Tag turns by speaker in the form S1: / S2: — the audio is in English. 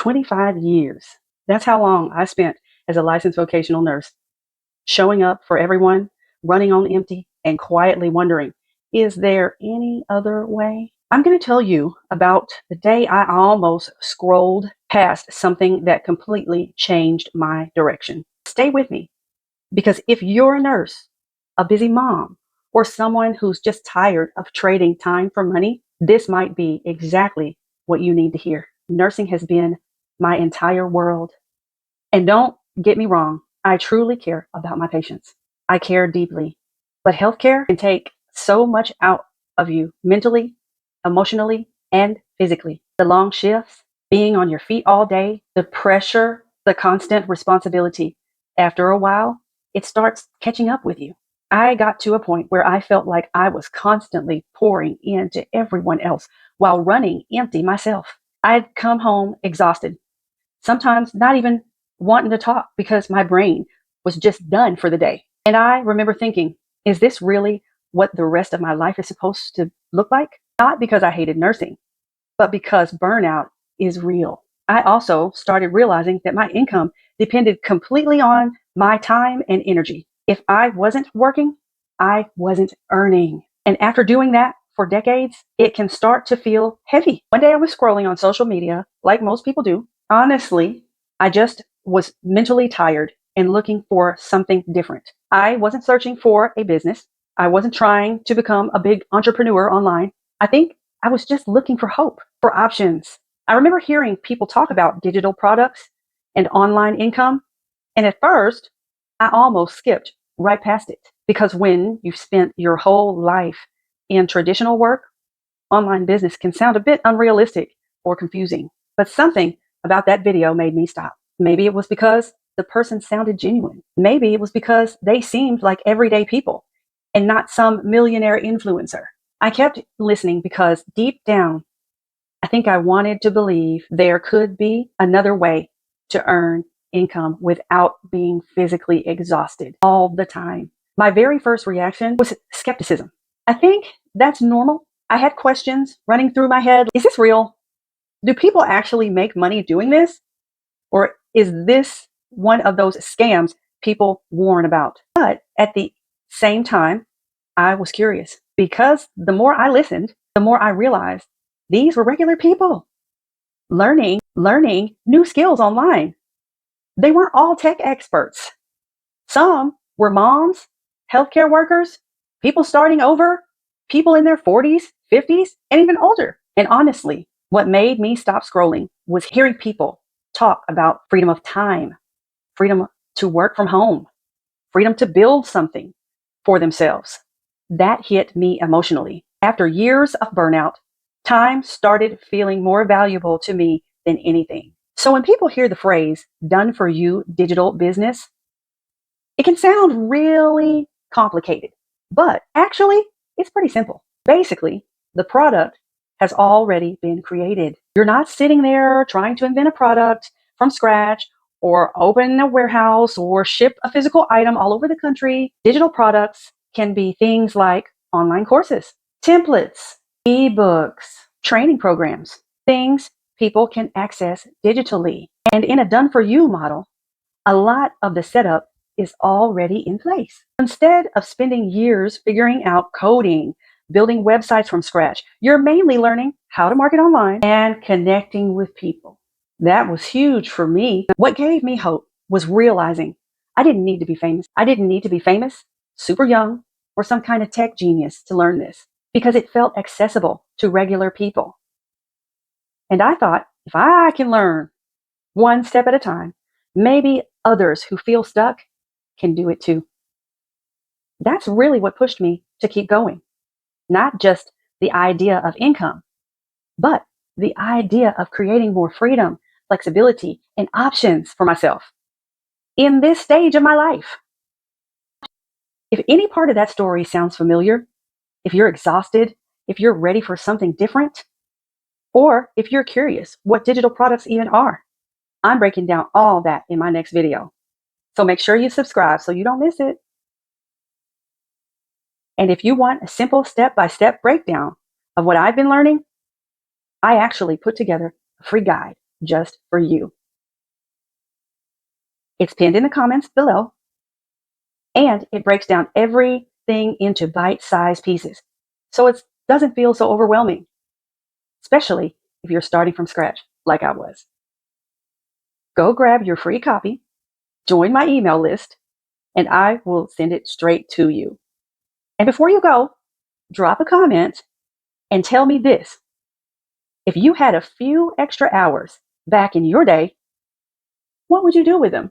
S1: 25 years. That's how long I spent as a licensed vocational nurse, showing up for everyone, running on empty, and quietly wondering, is there any other way? I'm going to tell you about the day I almost scrolled past something that completely changed my direction. Stay with me, because if you're a nurse, a busy mom, or someone who's just tired of trading time for money, this might be exactly what you need to hear. Nursing has been my entire world. And don't get me wrong, I truly care about my patients. I care deeply. But healthcare can take so much out of you mentally, emotionally, and physically. The long shifts, being on your feet all day, the pressure, the constant responsibility. After a while, it starts catching up with you. I got to a point where I felt like I was constantly pouring into everyone else while running empty myself. I'd come home exhausted, sometimes not even wanting to talk because my brain was just done for the day. And I remember thinking, is this really what the rest of my life is supposed to look like? Not because I hated nursing, but because burnout is real. I also started realizing that my income depended completely on my time and energy. If I wasn't working, I wasn't earning. And after doing that for decades, it can start to feel heavy. One day I was scrolling on social media, like most people do. Honestly, I just was mentally tired and looking for something different. I wasn't searching for a business. I wasn't trying to become a big entrepreneur online. I think I was just looking for hope, for options. I remember hearing people talk about digital products and online income. And at first, I almost skipped right past it, because when you've spent your whole life in traditional work, online business can sound a bit unrealistic or confusing. But something about that video made me stop. Maybe it was because the person sounded genuine. Maybe it was because they seemed like everyday people and not some millionaire influencer. I kept listening because deep down, I think I wanted to believe there could be another way to earn income without being physically exhausted all the time. My very first reaction was skepticism. I think that's normal. I had questions running through my head. Is this real? Do people actually make money doing this? Or is this one of those scams people warn about? But at the same time, I was curious, because the more I listened, the more I realized these were regular people learning new skills online. They weren't all tech experts. Some were moms, healthcare workers, people starting over, people in their 40s, 50s, and even older. And honestly, what made me stop scrolling was hearing people talk about freedom of time, freedom to work from home, freedom to build something for themselves. That hit me emotionally. After years of burnout, time started feeling more valuable to me than anything. So when people hear the phrase done for you digital business, it can sound really complicated, but actually it's pretty simple. Basically, the product has already been created. You're not sitting there trying to invent a product from scratch or open a warehouse or ship a physical item all over the country. Digital products can be things like online courses, templates, ebooks, training programs, things people can access digitally. And in a done for you model, a lot of the setup is already in place. Instead of spending years figuring out coding, building websites from scratch, you're mainly learning how to market online and connecting with people. That was huge for me. What gave me hope was realizing I didn't need to be famous. I didn't need to be famous, super young, or some kind of tech genius to learn this, because it felt accessible to regular people. And I thought, if I can learn one step at a time, maybe others who feel stuck can do it too. That's really what pushed me to keep going. Not just the idea of income, but the idea of creating more freedom, flexibility, and options for myself in this stage of my life. If any part of that story sounds familiar, if you're exhausted, if you're ready for something different, or if you're curious what digital products even are, I'm breaking down all that in my next video. So make sure you subscribe so you don't miss it. And if you want a simple step-by-step breakdown of what I've been learning, I actually put together a free guide just for you. It's pinned in the comments below, and it breaks down everything into bite-sized pieces, so it doesn't feel so overwhelming, especially if you're starting from scratch like I was. Go grab your free copy, join my email list, and I will send it straight to you. And before you go, drop a comment and tell me this. If you had a few extra hours back in your day, what would you do with them?